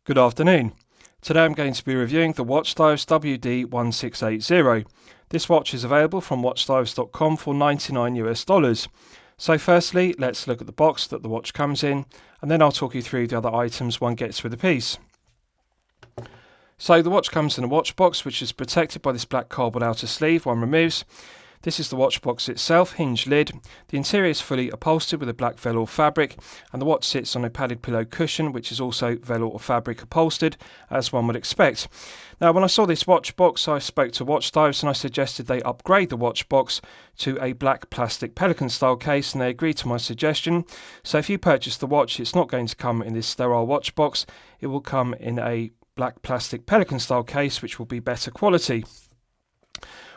Good afternoon. Today I'm going to be reviewing the Watchdives WD1680. This watch is available from watchdives.com for $99 US. So firstly, let's look at the box that the watch comes in, and then I'll talk you through the other items one gets with the piece. So the watch comes in a watch box which is protected by this black cardboard outer sleeve one removes. This is the watch box itself, hinged lid. The interior is fully upholstered with a black velour fabric, and the watch sits on a padded pillow cushion which is also velour or fabric upholstered, as one would expect. Now when I saw this watch box, I spoke to Watchdives and I suggested they upgrade the watch box to a black plastic pelican style case, and they agreed to my suggestion. So if you purchase the watch, it's not going to come in this sterile watch box, it will come in a black plastic pelican style case which will be better quality.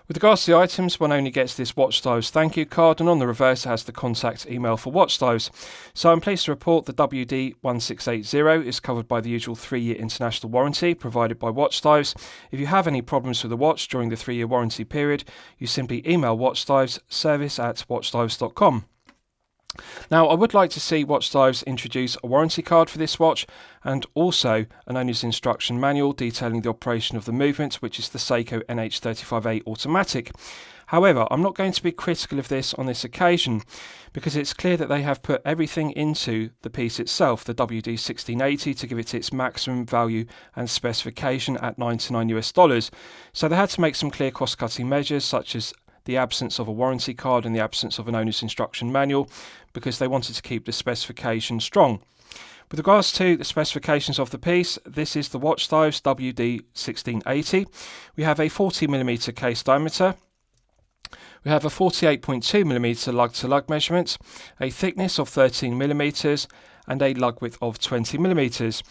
With regards to the items, one only gets this Watchdives thank you card, and on the reverse it has the contact email for Watchdives. So I'm pleased to report the WD1680 is covered by the usual 3-year international warranty provided by Watchdives. If you have any problems with the watch during the 3-year warranty period, you simply email Watchdives service@watchdives.com. Now I would like to see Watchdives introduce a warranty card for this watch, and also an owner's instruction manual detailing the operation of the movement, which is the Seiko NH35A automatic. However, I'm not going to be critical of this on this occasion, because it's clear that they have put everything into the piece itself, the WD1680, to give it its maximum value and specification at $99 US. So they had to make some clear cost-cutting measures, such as the absence of a warranty card and the absence of an owner's instruction manual, because they wanted to keep the specification strong. With regards to the specifications of the piece, this is the Watchdives WD1680. We have a 40mm case diameter. We have a 48.2mm lug-to-lug measurement, a thickness of 13mm, and a lug width of 20mm.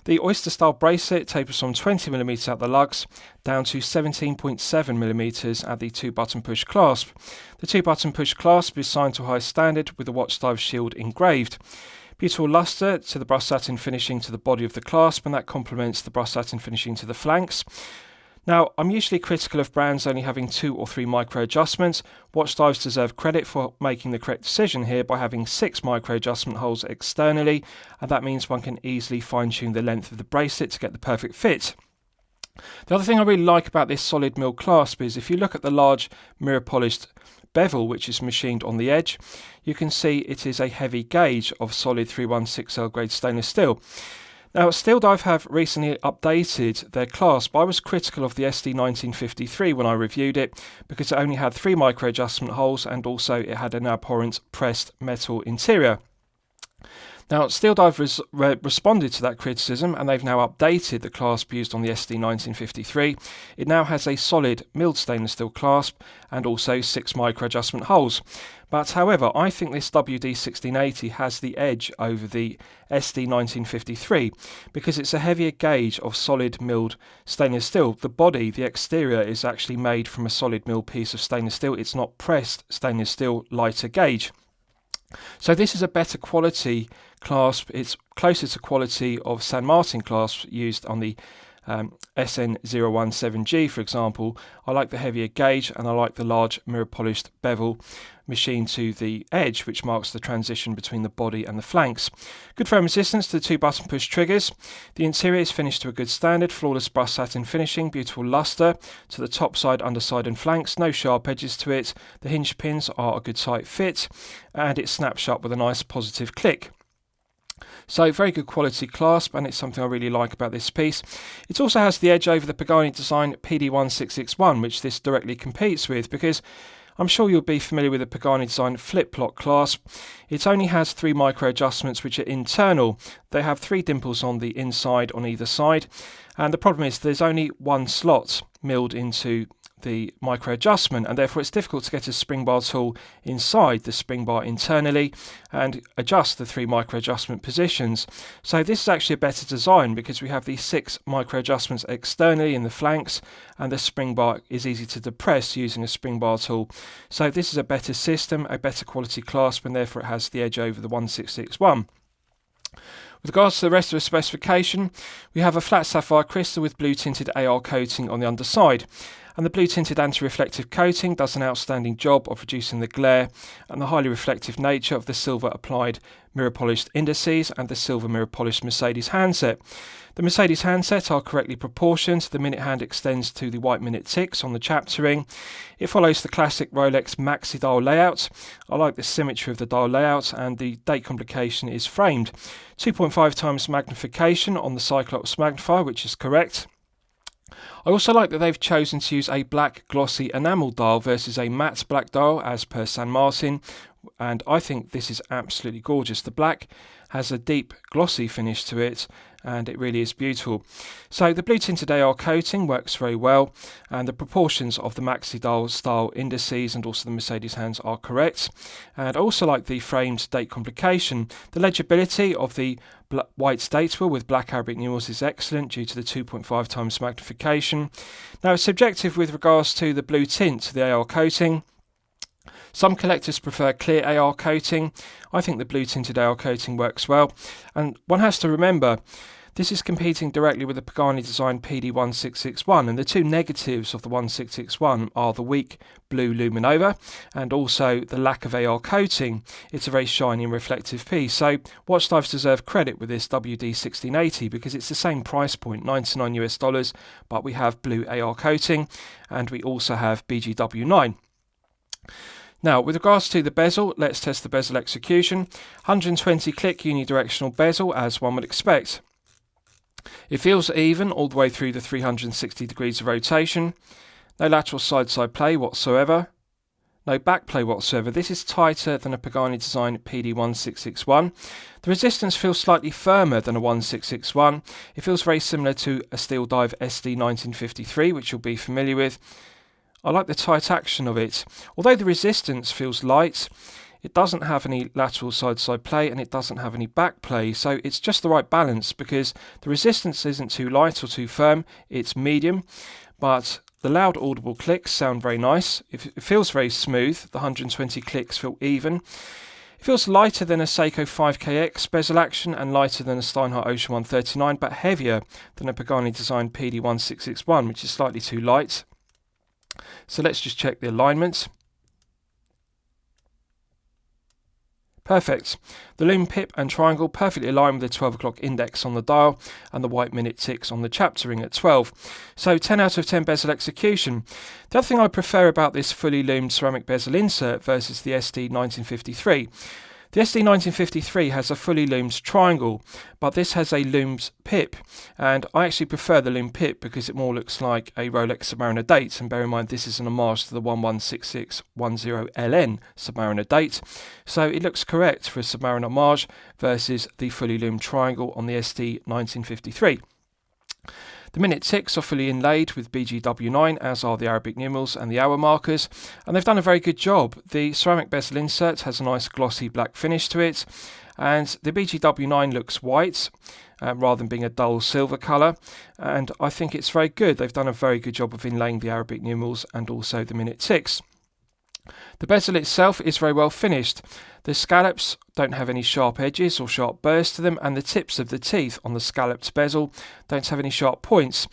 The oyster-style bracelet tapers from 20mm at the lugs down to 17.7mm at the 2-button push clasp. The 2-button push clasp is signed to a high standard with the Watchdives shield engraved. Beautiful lustre to the brushed satin finishing to the body of the clasp, and that complements the brushed satin finishing to the flanks. Now, I'm usually critical of brands only having 2 or 3 micro adjustments. Watchdives deserve credit for making the correct decision here by having 6 micro adjustment holes externally, and that means one can easily fine-tune the length of the bracelet to get the perfect fit. The other thing I really like about this solid mill clasp is if you look at the large mirror polished bevel which is machined on the edge, you can see it is a heavy gauge of solid 316L grade stainless steel. Now, Steel Dive have recently updated their clasp. I was critical of the SD1953 when I reviewed it because it only had 3 micro adjustment holes, and also it had an abhorrent pressed metal interior. Now, Steel Dive responded to that criticism, and they've now updated the clasp used on the SD1953. It now has a solid milled stainless steel clasp and also 6 micro adjustment holes. But however, I think this WD1680 has the edge over the SD1953 because it's a heavier gauge of solid milled stainless steel. The body, the exterior, is actually made from a solid milled piece of stainless steel. It's not pressed stainless steel, lighter gauge. So this is a better quality clasp. It's closer to quality of San Martin clasps used on the SN017G, for example. I like the heavier gauge, and I like the large mirror polished bevel machined to the edge, which marks the transition between the body and the flanks. Good foam resistance to the 2-button push triggers. The interior is finished to a good standard, flawless brushed satin finishing, beautiful lustre to the top side, underside and flanks, no sharp edges to it. The hinge pins are a good tight fit, and it snaps shut with a nice positive click. So very good quality clasp, and it's something I really like about this piece. It also has the edge over the Pagani design PD1661, which this directly competes with, because I'm sure you'll be familiar with the Pagani design flip-lock clasp. It only has 3 micro adjustments which are internal. They have 3 dimples on the inside on either side, and the problem is there's only 1 slot milled into the micro adjustment, and therefore it's difficult to get a spring bar tool inside the spring bar internally and adjust the 3 micro adjustment positions. So this is actually a better design because we have these 6 micro adjustments externally in the flanks, and the spring bar is easy to depress using a spring bar tool. So this is a better system, a better quality clasp, and therefore it has the edge over the 1661. With regards to the rest of the specification, we have a flat sapphire crystal with blue tinted AR coating on the underside. And the blue tinted anti-reflective coating does an outstanding job of reducing the glare and the highly reflective nature of the silver applied mirror polished indices and the silver mirror polished Mercedes handset. The Mercedes handset are correctly proportioned. The minute hand extends to the white minute ticks on the chapter ring. It follows the classic Rolex maxi dial layout. I like the symmetry of the dial layout, and the date complication is framed. 2.5 times magnification on the Cyclops magnifier, which is correct. I also like that they've chosen to use a black glossy enamel dial versus a matte black dial as per San Martin, and I think this is absolutely gorgeous. The black has a deep glossy finish to it, and it really is beautiful. So the blue tinted AR coating works very well, and the proportions of the maxi dial style indices and also the Mercedes hands are correct. And I also like the framed date complication. The legibility of the white date wheel with black Arabic numerals is excellent due to the 2.5 times magnification. Now it's subjective with regards to the blue tint to the AR coating. Some collectors prefer clear AR coating. I think the blue tinted AR coating works well, and one has to remember this is competing directly with the Pagani designed PD1661, and the two negatives of the 1661 are the weak blue Luminova and also the lack of AR coating. It's a very shiny and reflective piece, so Watchdives deserve credit with this WD1680 because it's the same price point, $99 US, but we have blue AR coating and we also have BGW9. Now, with regards to the bezel, let's test the bezel execution. 120 click unidirectional bezel, as one would expect. It feels even all the way through the 360 degrees of rotation. No lateral side-side play whatsoever. No back play whatsoever. This is tighter than a Pagani design PD1661. The resistance feels slightly firmer than a 1661. It feels very similar to a Steel Dive SD1953, which you'll be familiar with. I like the tight action of it. Although the resistance feels light, it doesn't have any lateral side-side play and it doesn't have any back play, so it's just the right balance because the resistance isn't too light or too firm, it's medium, but the loud audible clicks sound very nice. It feels very smooth. The 120 clicks feel even. It feels lighter than a Seiko 5KX bezel action and lighter than a Steinhardt Ocean 139, but heavier than a Pagani designed PD1661, which is slightly too light. So let's just check the alignment. Perfect. The Lume pip and triangle perfectly align with the 12 o'clock index on the dial and the white minute ticks on the chapter ring at 12. So 10 out of 10 bezel execution. The other thing I prefer about this fully lumed ceramic bezel insert versus the SD1953. The SD1953 has a fully loomed triangle, but this has a loomed pip, and I actually prefer the Lume pip because it more looks like a Rolex Submariner date, and bear in mind this is an homage to the 116610LN Submariner date, so it looks correct for a Submariner homage versus the fully loomed triangle on the SD1953. The minute ticks are fully inlaid with BGW9, as are the Arabic numerals and the hour markers, and they've done a very good job. The ceramic bezel insert has a nice glossy black finish to it, and the BGW9 looks white rather than being a dull silver colour, and I think it's very good. They've done a very good job of inlaying the Arabic numerals and also the minute ticks. The bezel itself is very well finished. The scallops don't have any sharp edges or sharp burrs to them, and the tips of the teeth on the scalloped bezel don't have any sharp points.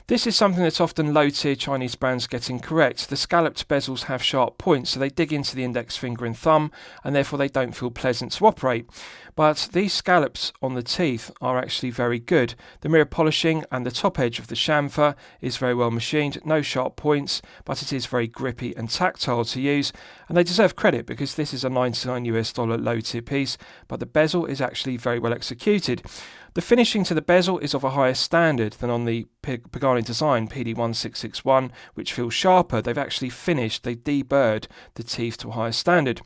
This is something that often low-tier Chinese brands get incorrect. The scalloped bezels have sharp points, so they dig into the index finger and thumb, and therefore they don't feel pleasant to operate. But these scallops on the teeth are actually very good. The mirror polishing and the top edge of the chamfer is very well machined, no sharp points, but it is very grippy and tactile to use, and they deserve credit because this is a $99 US low-tier piece, but the bezel is actually very well executed. The finishing to the bezel is of a higher standard than on the Pagani design PD1661, which feels sharper. They've actually finished, they deburred the teeth to a higher standard.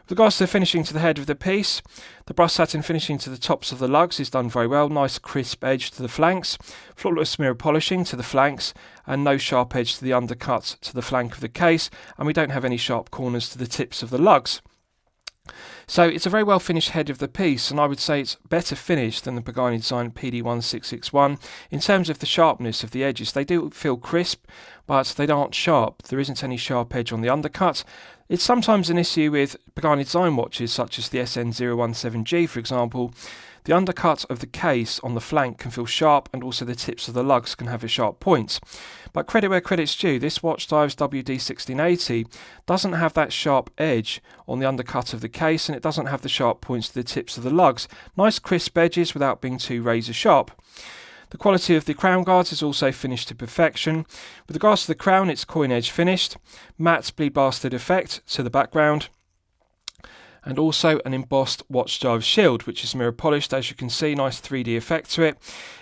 With regards to the finishing to the head of the piece, the brushed satin finishing to the tops of the lugs is done very well. Nice crisp edge to the flanks, flawless mirror polishing to the flanks, and no sharp edge to the undercut to the flank of the case, and we don't have any sharp corners to the tips of the lugs. So it's a very well finished head of the piece, and I would say it's better finished than the Pagani design PD1661 in terms of the sharpness of the edges. They do feel crisp, but they aren't sharp. There isn't any sharp edge on the undercut. It's sometimes an issue with Pagani design watches such as the SN017G, for example. The undercut of the case on the flank can feel sharp, and also the tips of the lugs can have a sharp point. But credit where credit's due, this Watchdives WD1680 doesn't have that sharp edge on the undercut of the case, and it doesn't have the sharp points to the tips of the lugs. Nice crisp edges without being too razor sharp. The quality of the crown guards is also finished to perfection. With regards to the crown, it's coin edge finished, matte bleed blasted effect to the background, and also an embossed Watchdives shield, which is mirror polished. As you can see, nice 3D effect to it.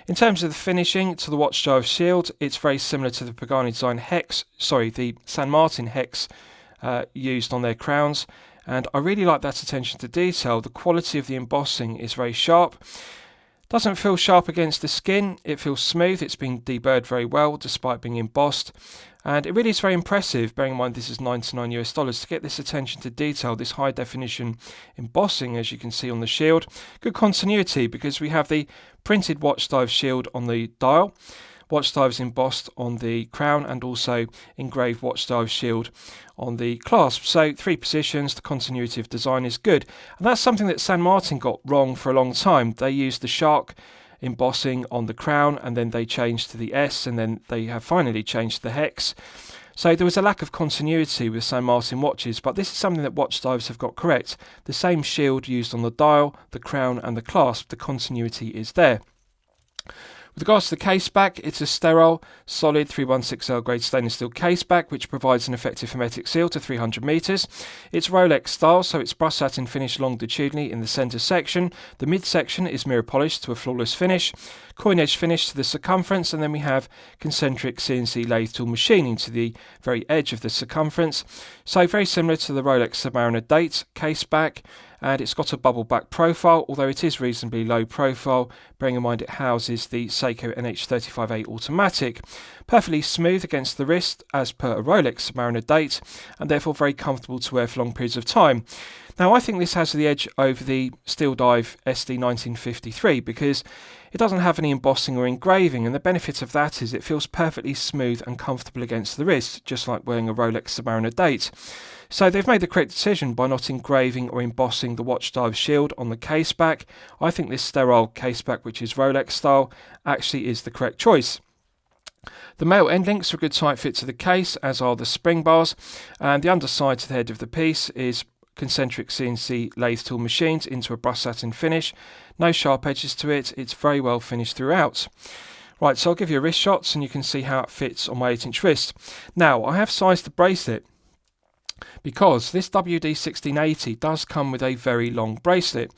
In terms of the finishing to the Watchdives shield, it's very similar to the Pagani design the San Martin hex used on their crowns, and I really like that attention to detail. The quality of the embossing is very sharp. Doesn't feel sharp against the skin, it feels smooth, it's been deburred very well despite being embossed, and it really is very impressive, bearing in mind this is $99 to get this attention to detail, this high definition embossing as you can see on the shield. Good continuity because we have the printed Watchdives shield on the dial, Watchdives embossed on the crown, and also engraved Watchdives shield on the clasp. So 3 positions, the continuity of design is good. And that's something that San Martin got wrong for a long time. They used the shark embossing on the crown, and then they changed to the S, and then they have finally changed to the hex. So there was a lack of continuity with San Martin watches, but this is something that Watchdives have got correct. The same shield used on the dial, the crown and the clasp, the continuity is there. With regards to the caseback, it's a sterile, solid 316L grade stainless steel caseback, which provides an effective hermetic seal to 300 metres. It's Rolex style, so it's brushed satin finish longitudinally in the centre section. The mid-section is mirror polished to a flawless finish. Coin edge finish to the circumference, and then we have concentric CNC lathe tool machining to the very edge of the circumference. So very similar to the Rolex Submariner date caseback. And it's got a bubble back profile, although it is reasonably low profile, bearing in mind it houses the Seiko NH35A automatic. Perfectly smooth against the wrist as per a Rolex Submariner date, and therefore very comfortable to wear for long periods of time. Now I think this has the edge over the Steel Dive SD1953 because it doesn't have any embossing or engraving, and the benefit of that is it feels perfectly smooth and comfortable against the wrist, just like wearing a Rolex Submariner date. So they've made the correct decision by not engraving or embossing the Watchdives shield on the caseback. I think this sterile caseback, which is Rolex style, actually is the correct choice. The male end links are a good tight fit to the case, as are the spring bars, and the underside to the head of the piece is concentric CNC lathe tool machined into a brushed satin finish. No sharp edges to it, it's very well finished throughout. Right, so I'll give you a wrist shots and you can see how it fits on my 8-inch wrist. Now, I have sized the bracelet because this WD1680 does come with a very long bracelet.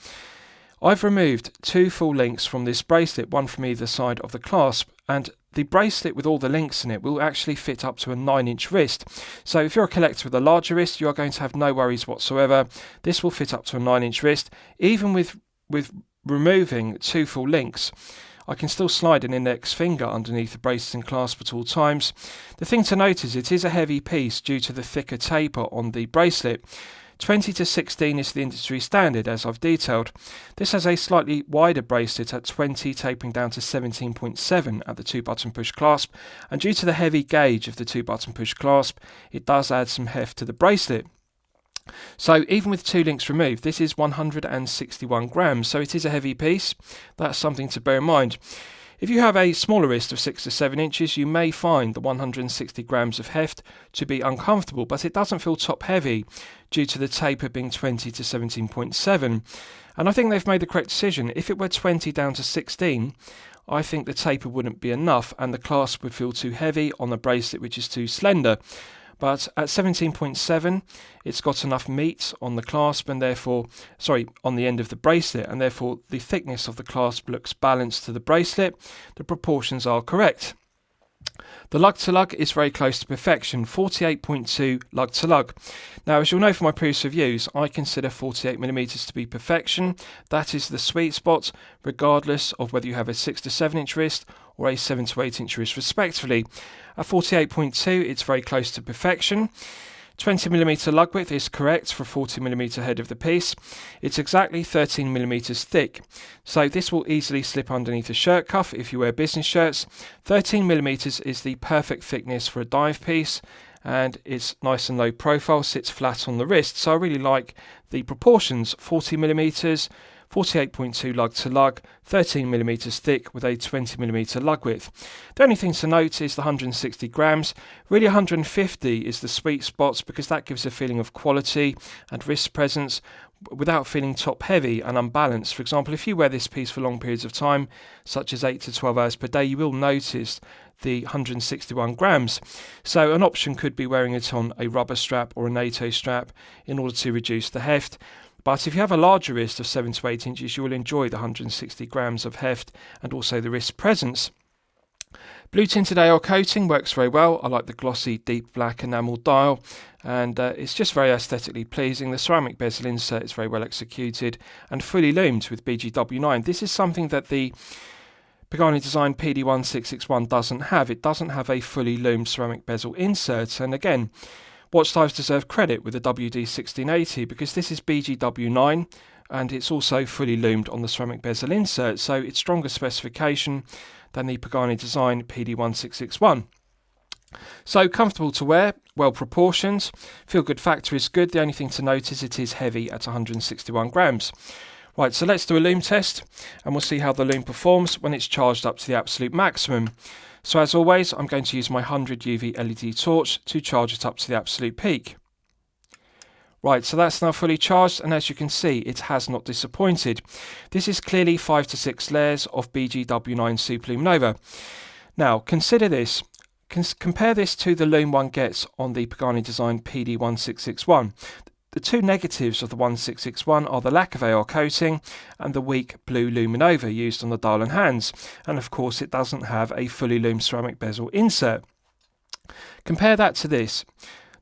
I've removed 2 full links from this bracelet, one from either side of the clasp, and the bracelet with all the links in it will actually fit up to a 9-inch wrist. So if you're a collector with a larger wrist, you are going to have no worries whatsoever. This will fit up to a 9-inch wrist. Even with removing 2 full links, I can still slide an index finger underneath the bracelet and clasp at all times. The thing to note is it is a heavy piece due to the thicker taper on the bracelet. 20 to 16 is the industry standard, as I've detailed. This has a slightly wider bracelet at 20, tapering down to 17.7 at the 2-button push clasp, and due to the heavy gauge of the 2-button push clasp, it does add some heft to the bracelet. So even with 2 links removed, this is 161 grams, so it is a heavy piece. That's something to bear in mind. If you have a smaller wrist of 6 to 7 inches, you may find the 160 grams of heft to be uncomfortable, but it doesn't feel top heavy due to the taper being 20 to 17.7. And I think they've made the correct decision. If it were 20 down to 16, I think the taper wouldn't be enough and the clasp would feel too heavy on the bracelet, which is too slender. But at 17.7, it's got enough meat on the clasp and therefore, on the end of the bracelet, and therefore the thickness of the clasp looks balanced to the bracelet. The proportions are correct. The lug to lug is very close to perfection, 48.2 lug to lug. Now, as you'll know from my previous reviews, I consider 48mm to be perfection. That is the sweet spot, regardless of whether you have a 6 to 7 inch wrist or a 7 to 8 inch wrist respectively. At 48.2, it's very close to perfection. 20mm lug width is correct for a 40mm head of the piece. It's exactly 13mm thick, so this will easily slip underneath a shirt cuff if you wear business shirts. 13mm is the perfect thickness for a dive piece, and it's nice and low profile, sits flat on the wrist. So I really like the proportions: 40mm, 48.2 lug to lug, 13mm thick with a 20mm lug width. The only thing to note is the 160 grams. Really 150 is the sweet spot, because that gives a feeling of quality and wrist presence without feeling top heavy and unbalanced. For example, if you wear this piece for long periods of time, such as 8 to 12 hours per day, you will notice the 161 grams. So an option could be wearing it on a rubber strap or a NATO strap in order to reduce the heft. But if you have a larger wrist of 7 to 8 inches, you will enjoy the 160 grams of heft and also the wrist presence. Blue tinted AR coating works very well. I like the glossy deep black enamel dial, and it's just very aesthetically pleasing. The ceramic bezel insert is very well executed and fully lumed with BGW9. This is something that the Pagani Design PD1661 doesn't have. It doesn't have a fully lumed ceramic bezel insert, and again, Watchdives deserve credit with the WD1680 because this is BGW9 and it's also fully lumed on the ceramic bezel insert, so it's stronger specification than the Pagani Design PD1661. So comfortable to wear, well proportioned, feel good factor is good. The only thing to note is it is heavy at 161 grams. Right, so let's do a lume test and we'll see how the lume performs when it's charged up to the absolute maximum. So as always, I'm going to use my 100 UV LED torch to charge it up to the absolute peak. Right, so that's now fully charged, and as you can see, it has not disappointed. This is clearly 5 to 6 layers of BGW9 Super Luminova. Now, consider this. Compare this to the lume one gets on the Pagani Design PD1661. The two negatives of the 1661 are the lack of AR coating and the weak blue luminova used on the dial and hands, and of course it doesn't have a fully lumed ceramic bezel insert. Compare that to this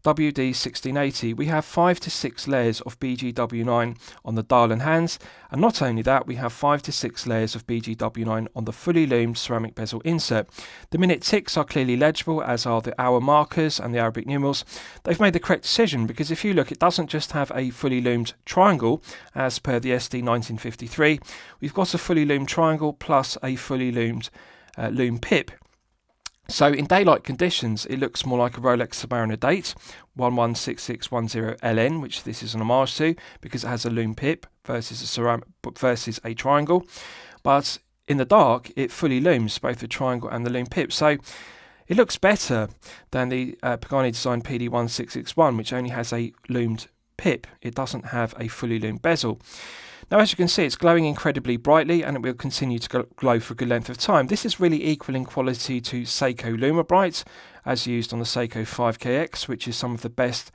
WD1680. We have 5 to 6 layers of BGW9 on the dial and hands, and not only that, we have 5 to 6 layers of BGW9 on the fully lumed ceramic bezel insert. The minute ticks are clearly legible, as are the hour markers and the Arabic numerals. They've made the correct decision, because if you look, it doesn't just have a fully lumed triangle as per the SD1953. We've got a fully lumed triangle plus a fully lumed lume pip. So in daylight conditions, it looks more like a Rolex Submariner date 116610LN, which this is an homage to because it has a lume pip versus a triangle. But in the dark, it fully looms both the triangle and the lume pip. So it looks better than the Pagani Design PD1661, which only has a lumed pip. It doesn't have a fully lumed bezel. Now, as you can see, it's glowing incredibly brightly, and it will continue to glow for a good length of time. This is really equal in quality to Seiko Lumibright, as used on the Seiko 5KX, which is some of the best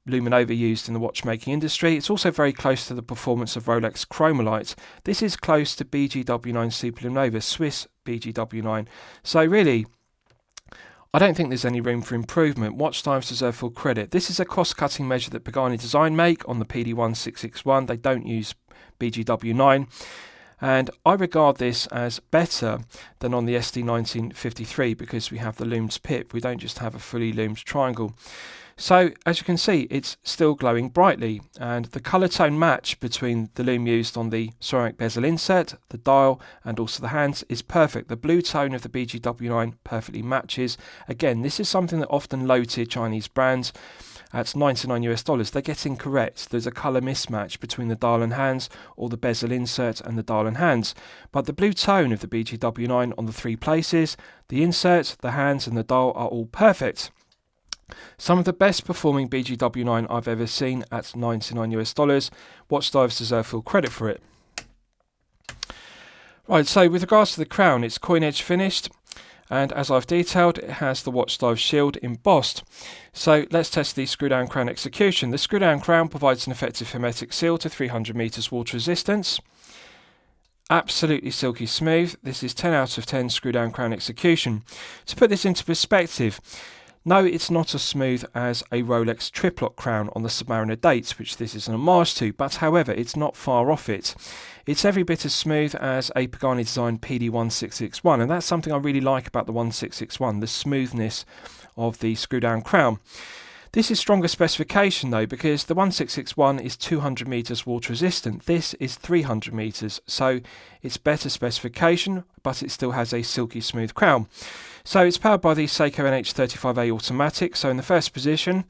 luminova used in the watchmaking industry. It's also very close to the performance of Rolex Chromolite. This is close to BGW9 Super Luminova, Swiss BGW9. So really, I don't think there's any room for improvement. Watchdives deserve full credit. This is a cost-cutting measure that Pagani Design make on the PD1661. They don't use BGW9, and I regard this as better than on the SD1953 because we have the lumed pip. We don't just have a fully lumed triangle. So as you can see, it's still glowing brightly, and the colour tone match between the lume used on the ceramic bezel insert, the dial and also the hands is perfect. The blue tone of the BGW9 perfectly matches. Again, this is something that often low-tier Chinese brands at $99 they're getting correct. There's a colour mismatch between the dial and hands or the bezel insert and the dial and hands. But the blue tone of the BGW9 on the three places, the insert, the hands and the dial are all perfect. Some of the best performing BGW9 I've ever seen at $99. Watchdives deserve full credit for it. Right, so with regards to the crown, it's coin edge finished, and as I've detailed, it has the Watchdives shield embossed. So let's test the screw down crown execution. The screw down crown provides an effective hermetic seal to 300 meters water resistance. Absolutely silky smooth. This is 10 out of 10 screw down crown execution. To put this into perspective, no, it's not as smooth as a Rolex triplock crown on the Submariner dates, which this is an homage to, but however, it's not far off it. It's every bit as smooth as a Pagani Design PD1661, and that's something I really like about the 1661, the smoothness of the screw down crown. This is stronger specification though, because the 1661 is 200 meters water resistant. This is 300 meters, so it's better specification, but it still has a silky smooth crown. So it's powered by the Seiko NH35A automatic. So in the first position,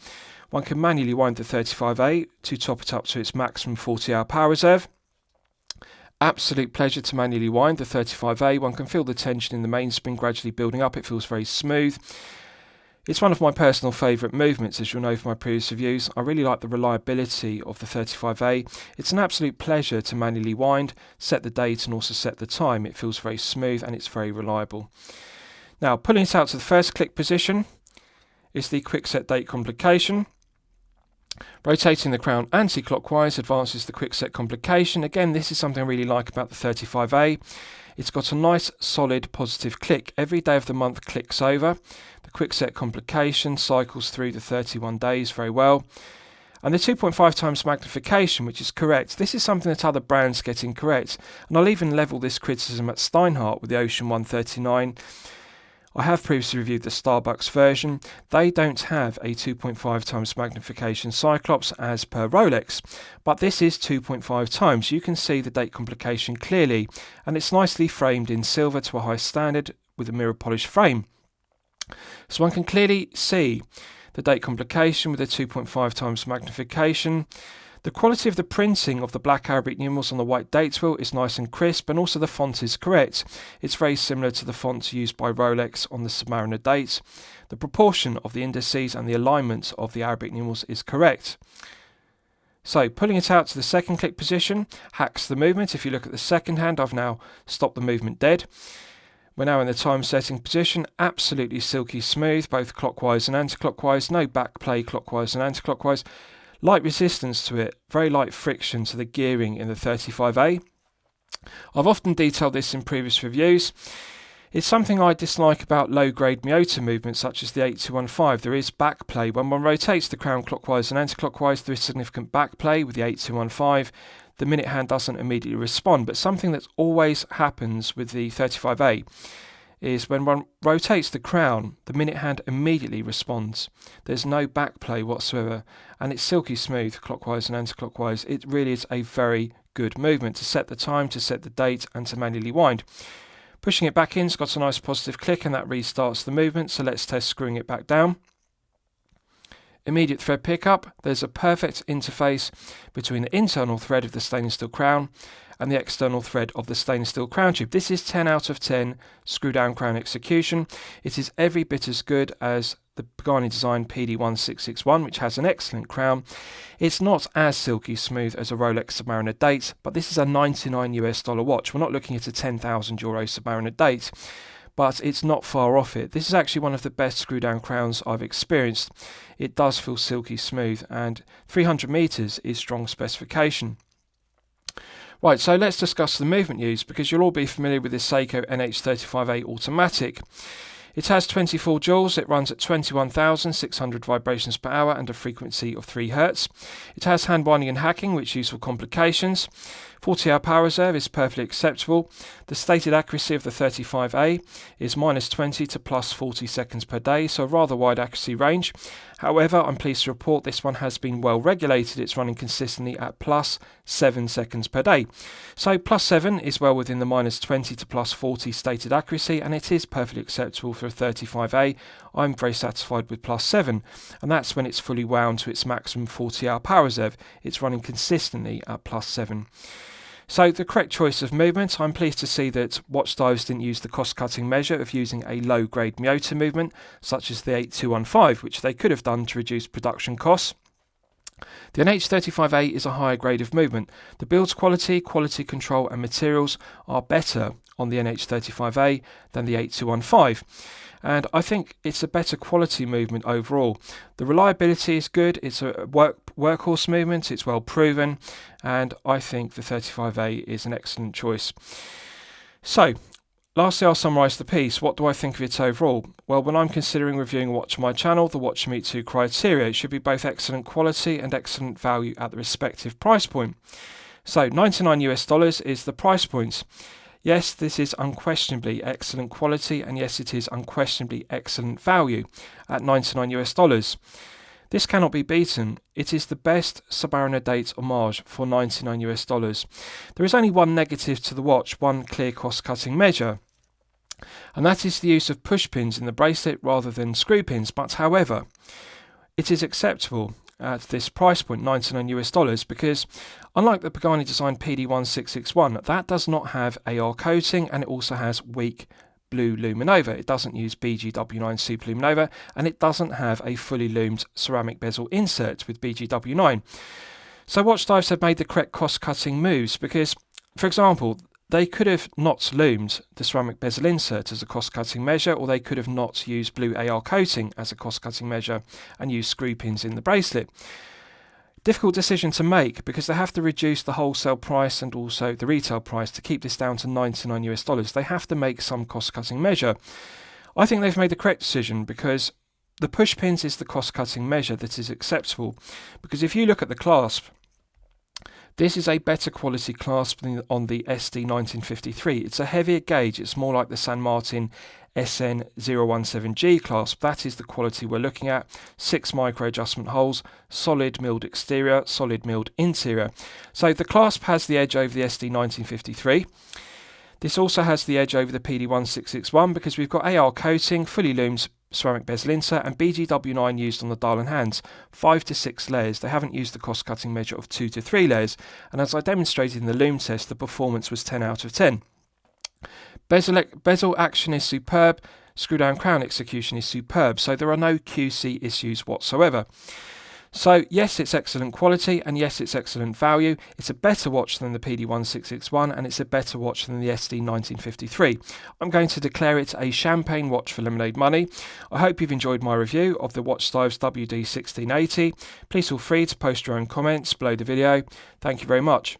one can manually wind the 35A to top it up to its maximum 40-hour power reserve. Absolute pleasure to manually wind the 35A. One can feel the tension in the mainspring gradually building up. It feels very smooth. It's one of my personal favourite movements, as you'll know from my previous reviews. I really like the reliability of the 35A. It's an absolute pleasure to manually wind, set the date and also set the time. It feels very smooth and it's very reliable. Now, pulling it out to the first click position is the quick set date complication. Rotating the crown anti-clockwise advances the quick set complication. Again, this is something I really like about the 35A. It's got a nice, solid, positive click. Every day of the month clicks over. The quick set complication cycles through the 31 days very well. And the 2.5 times magnification, which is correct, this is something that other brands get incorrect. And I'll even level this criticism at Steinhardt with the Ocean 139. I have previously reviewed the Starbucks version. They don't have a 2.5 times magnification Cyclops as per Rolex, but this is 2.5 times. You can see the date complication clearly, and it's nicely framed in silver to a high standard with a mirror polished frame. So one can clearly see the date complication with a 2.5 times magnification. The quality of the printing of the black Arabic numerals on the white date wheel is nice and crisp, and also the font is correct. It's very similar to the font used by Rolex on the Submariner dates. The proportion of the indices and the alignment of the Arabic numerals is correct. So pulling it out to the second click position hacks the movement. If you look at the second hand, I've now stopped the movement dead. We're now in the time setting position, absolutely silky smooth, both clockwise and anti-clockwise, no back play clockwise and anti-clockwise. Light resistance to it, very light friction to the gearing in the 35A. I've often detailed this in previous reviews. It's something I dislike about low-grade Miyota movements such as the 8215. There is back play. When one rotates the crown clockwise and anti-clockwise, there is significant back play with the 8215. The minute hand doesn't immediately respond, but something that always happens with the 35A is when one rotates the crown, the minute hand immediately responds. There's no back play whatsoever, and it's silky smooth, clockwise and anti-clockwise. It really is a very good movement to set the time, to set the date, and to manually wind. Pushing it back in's got a nice positive click, and that restarts the movement, so let's test screwing it back down. Immediate thread pickup. There's a perfect interface between the internal thread of the stainless steel crown and the external thread of the stainless steel crown tube. This is 10 out of 10 screw down crown execution. It is every bit as good as the Pagani design PD1661, which has an excellent crown. It's not as silky smooth as a Rolex Submariner date, but this is a $99 watch. We're not looking at a €10,000 Submariner date, but it's not far off it. This is actually one of the best screw down crowns I've experienced. It does feel silky smooth, and 300 meters is strong specification. Right, so let's discuss the movement used, because you'll all be familiar with this Seiko NH35A automatic. It has 24 joules, it runs at 21,600 vibrations per hour and a frequency of 3 Hz. It has hand winding and hacking, which is useful complications. 40-hour power reserve is perfectly acceptable. The stated accuracy of the 35A is -20 to +40 seconds per day, so a rather wide accuracy range. However, I'm pleased to report this one has been well regulated. It's running consistently at +7 seconds per day. So +7 is well within the -20 to +40 stated accuracy, and it is perfectly acceptable for a 35A. I'm very satisfied with +7, and that's when it's fully wound to its maximum 40-hour power reserve. It's running consistently at +7. So the correct choice of movement. I'm pleased to see that Watchdives didn't use the cost-cutting measure of using a low-grade Miyota movement, such as the 8215, which they could have done to reduce production costs. The NH35A is a higher grade of movement. The build's quality, quality control and materials are better on the NH35A than the 8215. And I think it's a better quality movement overall. The reliability is good, it's a workhorse movement, it's well proven, and I think the 35A is an excellent choice. So, lastly, I'll summarise the piece. What do I think of it overall? Well, when I'm considering reviewing a watch on my channel, the watch should meet 2 criteria. It should be both excellent quality and excellent value at the respective price point. So, $99 is the price point. Yes, this is unquestionably excellent quality, and yes, it is unquestionably excellent value at $99. This cannot be beaten. It is the best Submariner date Homage for $99. There is only one negative to the watch, one clear cost-cutting measure, and that is the use of push pins in the bracelet rather than screw pins. But however, it is acceptable at this price point, $99, because unlike the Pagani designed PD1661, that does not have AR coating, and it also has weak blue luminova. It doesn't use BGW9 super luminova, and it doesn't have a fully lumed ceramic bezel insert with BGW9. So Watchdives have made the correct cost-cutting moves, because, for example, they could have not loomed the ceramic bezel insert as a cost-cutting measure, or they could have not used blue AR coating as a cost-cutting measure and used screw pins in the bracelet. Difficult decision to make, because they have to reduce the wholesale price and also the retail price to keep this down to $99. They have to make some cost-cutting measure. I think they've made the correct decision, because the push pins is the cost-cutting measure that is acceptable. Because if you look at the clasp, this is a better quality clasp than on the SD1953. It's a heavier gauge. It's more like the San Martin SN017G clasp. That is the quality we're looking at. 6 micro adjustment holes, solid milled exterior, solid milled interior. So the clasp has the edge over the SD1953. This also has the edge over the PD1661 because we've got AR coating, fully loomed ceramic bezel insert, and BGW9 used on the dial and hands, 5 to 6 layers. They haven't used the cost-cutting measure of 2 to 3 layers, and as I demonstrated in the Lume test, the performance was 10 out of 10. Bezel action is superb, screw down crown execution is superb, so there are no QC issues whatsoever. So yes, it's excellent quality, and yes, it's excellent value. It's a better watch than the PD1661, and it's a better watch than the SD1953. I'm going to declare it a champagne watch for lemonade money. I hope you've enjoyed my review of the Watchdives WD1680. Please feel free to post your own comments below the video. Thank you very much.